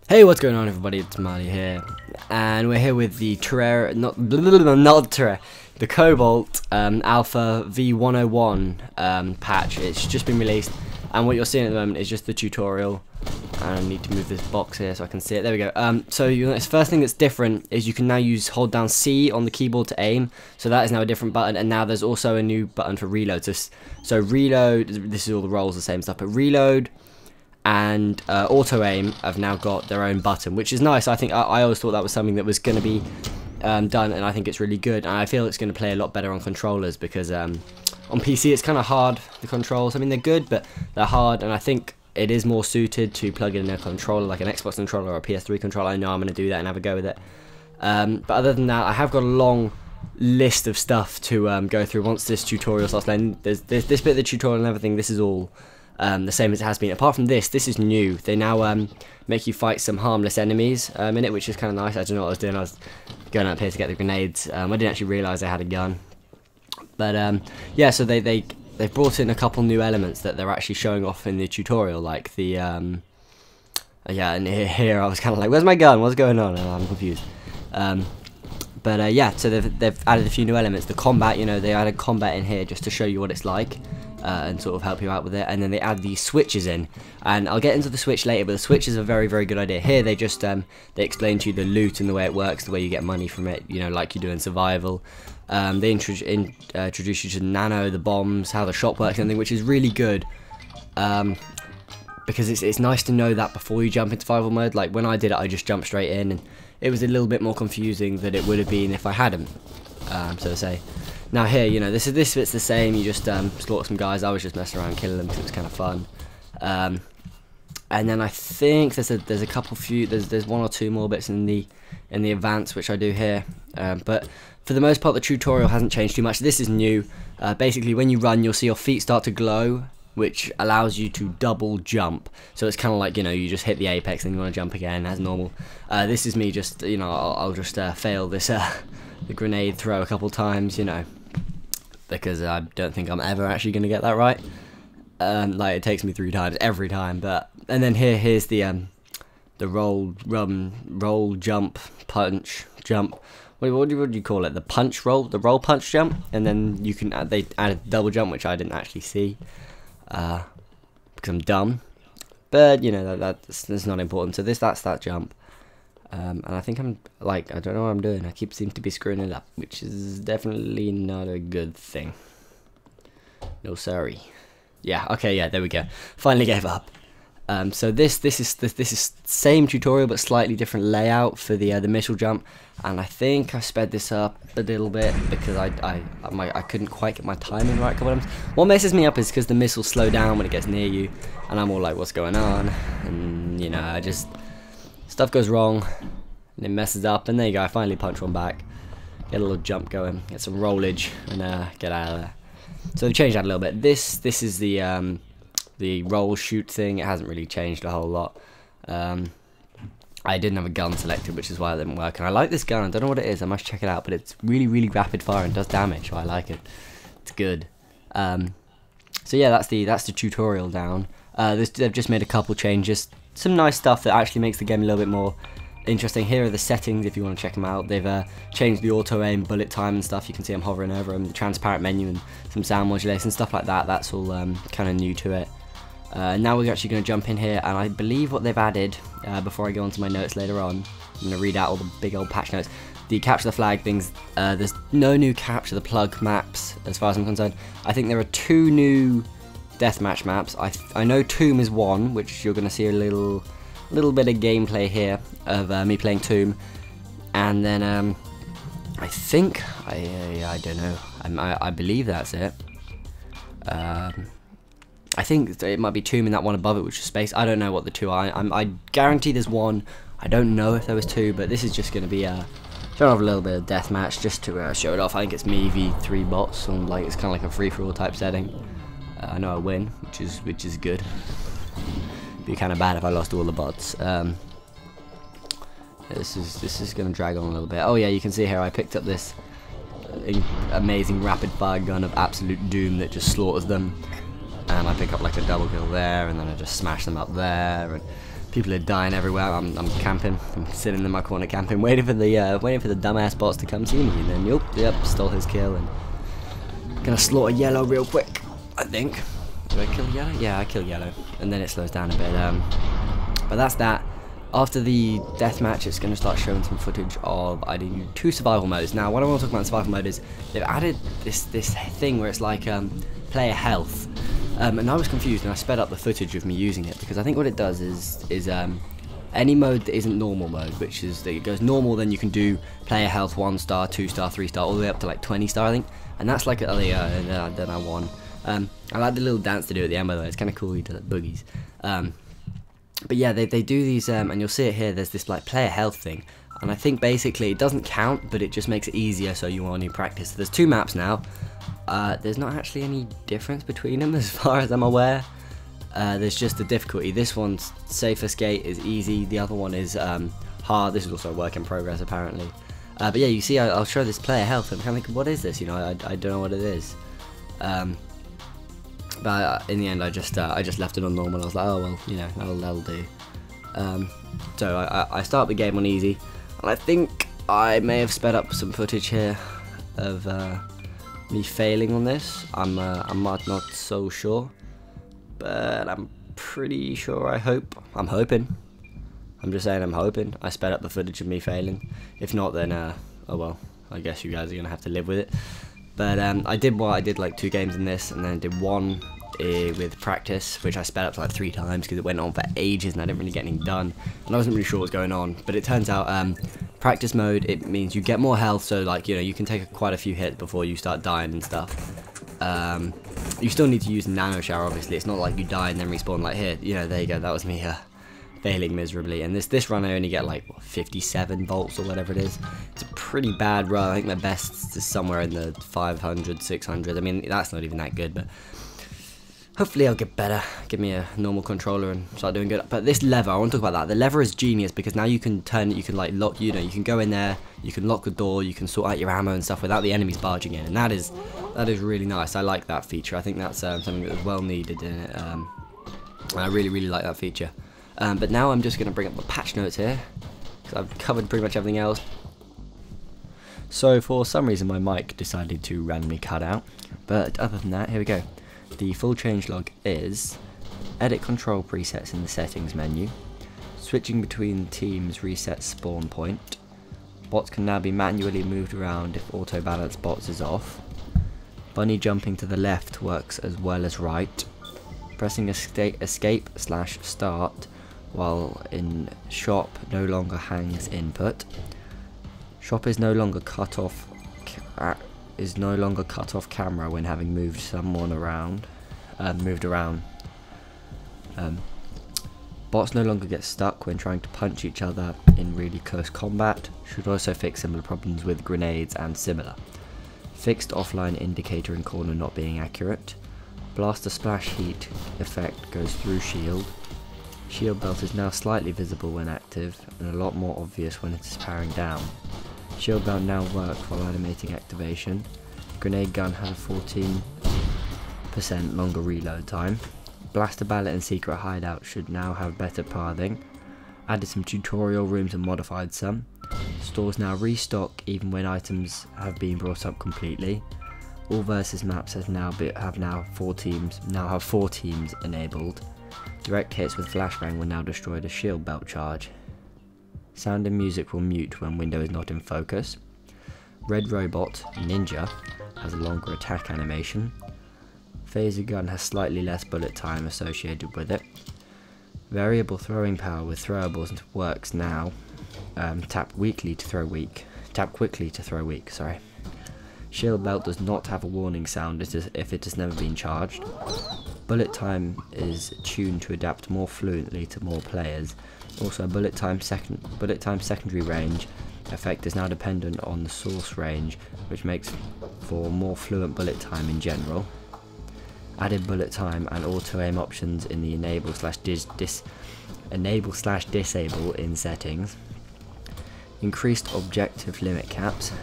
Hey, what's going on, everybody? It's Marty here, and we're here with the the Cobalt Alpha v101 patch. It's just been released, and what you're seeing at the moment is just the tutorial. I need to move this box here so I can see it. There we go. So the first thing that's different is you can now hold down C on the keyboard to aim. So that is now a different button, and now there's also a new button for reload. So reload. This is all the roles, the same stuff, but reload and auto aim have now got their own button, which is nice. I think I always thought that was something that was going to be done, and I think it's really good, and I feel it's going to play a lot better on controllers, because on PC it's kind of hard, the controls. I mean, they're good, but they're hard, and I think it is more suited to plug in a controller like an Xbox controller or a PS3 controller. I know I'm going to do that and have a go with it, but other than that, I have got a long list of stuff to go through once this tutorial starts. Then there's this bit of the tutorial and everything. This is all the same as it has been. Apart from this is new. They now make you fight some harmless enemies in it, which is kind of nice. I don't know what I was doing. I was going up here to get the grenades. I didn't actually realise I had a gun. But yeah, so they've brought in a couple new elements that they're actually showing off in the tutorial, like the yeah. And here I was kind of like, where's my gun? What's going on? And I'm confused. But yeah, so they've added a few new elements. The combat, you know, they added combat in here just to show you what it's like. And sort of help you out with it, and then they add these switches in, and I'll get into the switch later, but the switch is a very, very good idea. Here they just they explain to you the loot and the way it works, the way you get money from it, you know, like you do in survival. They introduce you to nano, the bombs, how the shop works and everything, which is really good, because it's nice to know that before you jump into survival mode. Like when I did it, I just jumped straight in, and it was a little bit more confusing than it would have been if I hadn't, so to say. Now here, you know, this bit's the same. You just slaughter some guys. I was just messing around killing them because it was kind of fun. And then I think there's a couple there's one or two more bits in the advance which I do here. But for the most part, the tutorial hasn't changed too much. This is new. Basically, when you run, you'll see your feet start to glow, which allows you to double jump. So it's kind of like, you know, you just hit the apex and you want to jump again as normal. This is me just, you know, I'll just fail this the grenade throw a couple times, you know, because I don't think I'm ever actually going to get that right. Like, it takes me 3 times every time. And then here's the roll, jump, punch, jump. What do you call it? The punch roll, the roll, punch, jump. And then they added double jump, which I didn't actually see because I'm dumb. But you know, that's not important. So that's that jump. And I think I'm like, I don't know what I'm doing. I seem to be screwing it up, which is definitely not a good thing. No, sorry. Yeah, okay, yeah, there we go. Finally gave up. So this is same tutorial but slightly different layout for the missile jump, and I think I sped this up a little bit because I couldn't quite get my timing right a couple of times. What messes me up is because the missiles slow down when it gets near you, and I'm all like, what's going on? And you know, stuff goes wrong, and it messes up, and there you go, I finally punch one back, get a little jump going, get some rollage, and get out of there. So they changed that a little bit. This is the roll shoot thing. It hasn't really changed a whole lot. I didn't have a gun selected, which is why it didn't work, and I like this gun. I don't know what it is, I must check it out, but it's really, really rapid fire and does damage, so I like it. It's good. So yeah, that's the tutorial down. They've just made a couple changes. Some nice stuff that actually makes the game a little bit more interesting. Here are the settings if you want to check them out. They've changed the auto aim, bullet time and stuff. You can see I'm hovering over them, the transparent menu and some sound modulation, stuff like that. That's all kind of new to it. Now we're actually going to jump in here, and I believe what they've added, before I go on to my notes later on, I'm going to read out all the big old patch notes. The capture the flag things, there's no new capture the plug maps as far as I'm concerned. I think there are 2 new deathmatch maps. I know Tomb is one, which you're going to see a little bit of gameplay here of me playing Tomb, and then I think I don't know. I believe that's it. I think it might be Tomb and that one above it, which is Space. I don't know what the 2 are. I guarantee there's 1. I don't know if there was 2, but this is just going to be showing off a little bit of deathmatch just to show it off. I think it's me v3 bots, and like it's kind of like a free-for-all type setting. I know I win, which is good. It'd be kind of bad if I lost all the bots. This is going to drag on a little bit. Oh yeah, you can see here I picked up this amazing rapid fire gun of absolute doom that just slaughters them. I pick up like a double kill there, and then I just smash them up there, and People are dying everywhere. I'm camping. I'm sitting in my corner camping, waiting for the dumbass bots to come see me. And then yep, stole his kill and gonna slaughter yellow real quick. I think. Do I kill yellow? Yeah, I kill yellow, and then it slows down a bit. But that's that. After the deathmatch, it's gonna start showing some footage of I do 2 survival modes. Now, what I want to talk about in survival mode is they've added this thing where it's like player health. And I was confused and I sped up the footage of me using it because I think what it does is any mode that isn't normal mode, which is that it goes normal, then you can do player health 1 star, 2 star, 3 star, all the way up to like 20 star I think, and that's like then I won. I like the little dance to do at the end by the way, it's kind of cool, you do like boogies. But yeah, they do these, and you'll see it here, there's this like player health thing, and I think basically it doesn't count, but it just makes it easier so you want to practice. So there's 2 maps now. There's not actually any difference between them as far as I'm aware. There's just the difficulty. This one's safer skate is easy, the other one is hard. This is also a work in progress apparently. But yeah, you see I'll show this player health and I'm kind of thinking, what is this? You know, I don't know what it is. But in the end I just left it on normal. I was like, oh well, you know, that'll do. So I start the game on easy, and I think I may have sped up some footage here of me failing on this. I'm not so sure, but I'm pretty sure. I'm hoping. I'm just saying I'm hoping. I sped up the footage of me failing. If not, then oh well. I guess you guys are gonna have to live with it. But I did like 2 games in this, and then I did 1 with practice, which I sped up to like 3 times because it went on for ages and I didn't really get anything done, and I wasn't really sure what was going on. But it turns out practice mode, it means you get more health, so like, you know, you can take quite a few hits before you start dying and stuff. You still need to use nano shower, obviously. It's not like you die and then respawn like here. You know, there you go. That was me failing miserably. And this run I only get like what, 57 volts or whatever it is. It's a pretty bad run. I think my best is somewhere in the 500, 600. I mean, that's not even that good, but hopefully I'll get better. Give me a normal controller and start doing good. But this lever, I want to talk about that. The lever is genius because now you can turn it, you can like lock, you know, you can go in there, you can lock the door, you can sort out your ammo and stuff without the enemies barging in, and that is really nice. I like that feature. I think that's something that was well needed in it. I really like that feature. But now I'm just going to bring up the patch notes here because I've covered pretty much everything else. So for some reason my mic decided to randomly cut out, but other than that, here we go. The full changelog is edit control presets in the settings menu, switching between teams resets spawn point, bots can now be manually moved around if auto balance bots is off, bunny jumping to the left works as well as right, pressing escape/start while in shop no longer hangs input, shop is no longer cut off camera when having moved someone around, bots no longer get stuck when trying to punch each other in really close combat, should also fix similar problems with grenades and similar, fixed offline indicator in corner not being accurate, blaster splash heat effect goes through shield, shield belt is now slightly visible when active and a lot more obvious when it is powering down. Shield belt now works while animating activation. Grenade gun has a 14% longer reload time. Blaster Ballet and Secret Hideout should now have better pathing. Added some tutorial rooms and modified some. Stores now restock even when items have been brought up completely. All versus maps have now 4 teams enabled. Direct hits with flashbang will now destroy the shield belt charge. Sound and music will mute when window is not in focus. Red Robot Ninja has a longer attack animation. Phaser gun has slightly less bullet time associated with it. Variable throwing power with throwables works now. Tap quickly to throw weak. Sorry. Shield belt does not have a warning sound if it has never been charged. Bullet time is tuned to adapt more fluently to more players. Also, bullet time secondary range effect is now dependent on the source range, which makes for more fluent bullet time in general. Added bullet time and auto aim options in the enable/disable in settings. Increased objective limit caps.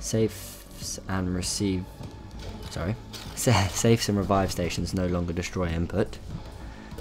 Safes and revive stations no longer destroy input.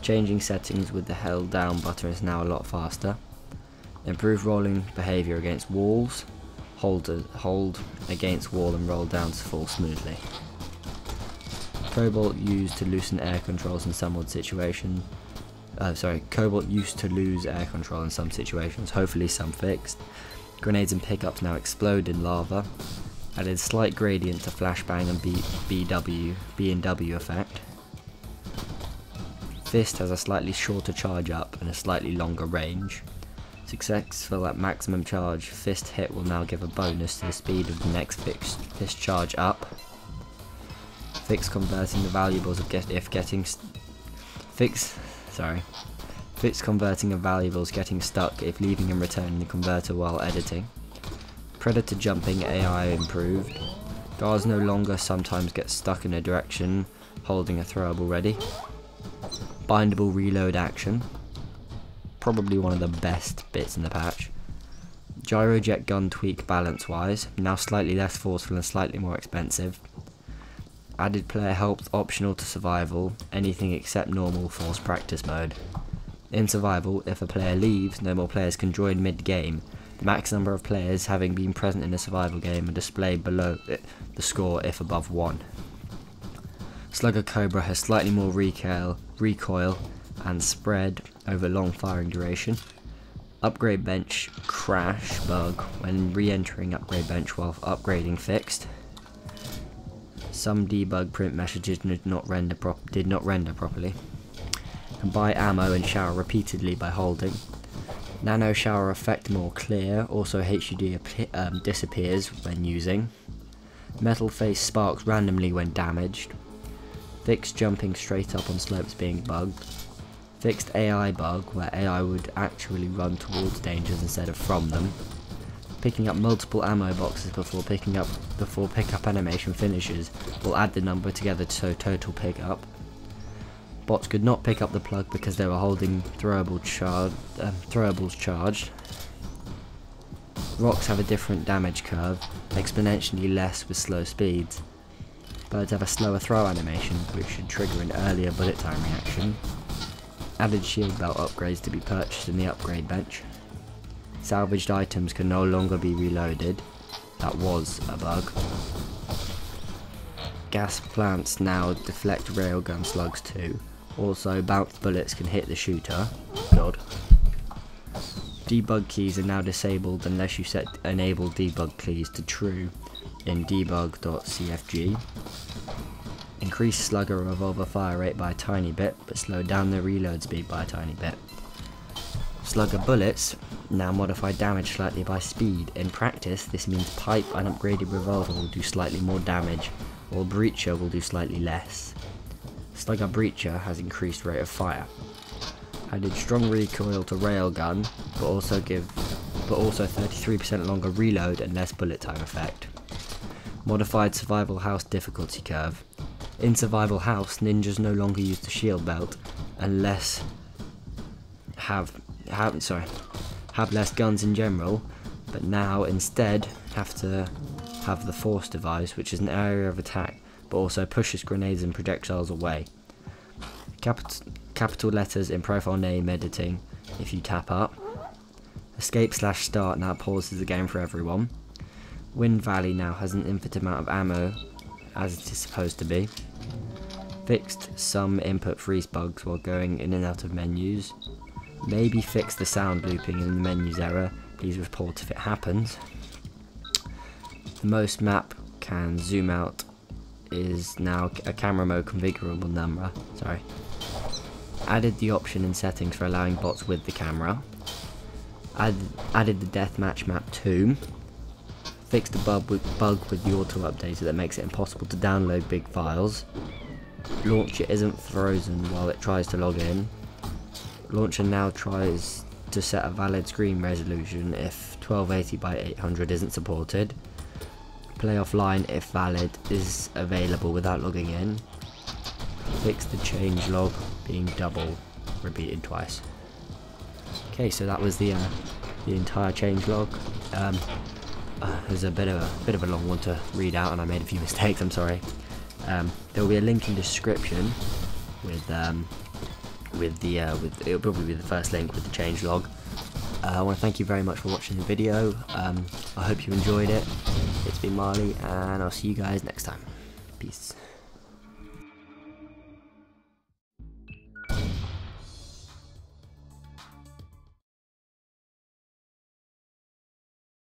Changing settings with the held down button is now a lot faster. Improved rolling behaviour against walls. Hold against wall and roll down to fall smoothly. Cobalt used to loosen air controls in some odd situations. Cobalt used to lose air control in some situations, hopefully some fixed. Grenades and pickups now explode in lava. Added slight gradient to flashbang and B and W effect. Fist has a slightly shorter charge up and a slightly longer range. Successful at maximum charge, fist hit will now give a bonus to the speed of the next fist charge up. Fix converting the valuables of Fix converting of valuables getting stuck if leaving and returning the converter while editing. Predator jumping AI improved. Guards no longer sometimes get stuck in a direction holding a throwable ready. Bindable reload action. Probably one of the best bits in the patch. Gyrojet gun tweak balance wise, now slightly less forceful and slightly more expensive. Added player help optional to survival, anything except normal force practice mode. In survival, if a player leaves, no more players can join mid-game. The max number of players having been present in a survival game are displayed below the score if above 1. Slugger Cobra has slightly more recoil and spread over long firing duration. Upgrade bench crash bug when re-entering upgrade bench while upgrading fixed. Some debug print messages did not render properly. Can buy ammo and shower repeatedly by holding. Nano shower effect more clear, also HUD disappears when using. Metal face sparks randomly when damaged. Fixed jumping straight up on slopes being bugged. Fixed AI bug where AI would actually run towards dangers instead of from them. Picking up multiple ammo boxes before pickup animation finishes will add the number together so total pickup. Bots could not pick up the plug because they were holding throwables charged. Rocks have a different damage curve, exponentially less with slow speeds. Birds have a slower throw animation, which should trigger an earlier bullet time reaction. Added shield belt upgrades to be purchased in the upgrade bench. Salvaged items can no longer be reloaded. That was a bug. Gas plants now deflect railgun slugs too. Also, bounced bullets can hit the shooter. God. Debug keys are now disabled unless you set enable debug keys to true in debug.cfg. Increase slugger revolver fire rate by a tiny bit, but slow down the reload speed by a tiny bit. Slugger bullets now modify damage slightly by speed. In practice, this means pipe and upgraded revolver will do slightly more damage, while breacher will do slightly less. Slugger breacher has increased rate of fire. Added strong recoil to railgun, but also 33% longer reload and less bullet time effect. Modified survival house difficulty curve. In survival house, ninjas no longer use the shield belt unless have less guns in general, but now instead have to have the force device, which is an area of attack but also pushes grenades and projectiles away. Capital letters in profile name editing if you tap up. Escape/start now pauses the game for everyone. Wind Valley now has an infinite amount of ammo as it is supposed to be. Fixed some input freeze bugs while going in and out of menus. Maybe fix the sound looping in the menus error. Please report if it happens. The most map can zoom out is now a camera mode configurable number. Added the option in settings for allowing bots with the camera. Added the deathmatch map too. Fixed a bug with the auto updater that makes it impossible to download big files. Launcher isn't frozen while it tries to log in. Launcher now tries to set a valid screen resolution if 1280 by 800 isn't supported. Play offline if valid is available without logging in. Fix the change log being double repeated twice. Okay, so that was the entire change log. It was a bit of a long one to read out, and I made a few mistakes. I'm sorry. There will be a link in description with with the it'll probably be the first link with the change log. I want to thank you very much for watching the video. I hope you enjoyed it. It's been Marley, and I'll see you guys next time. Peace.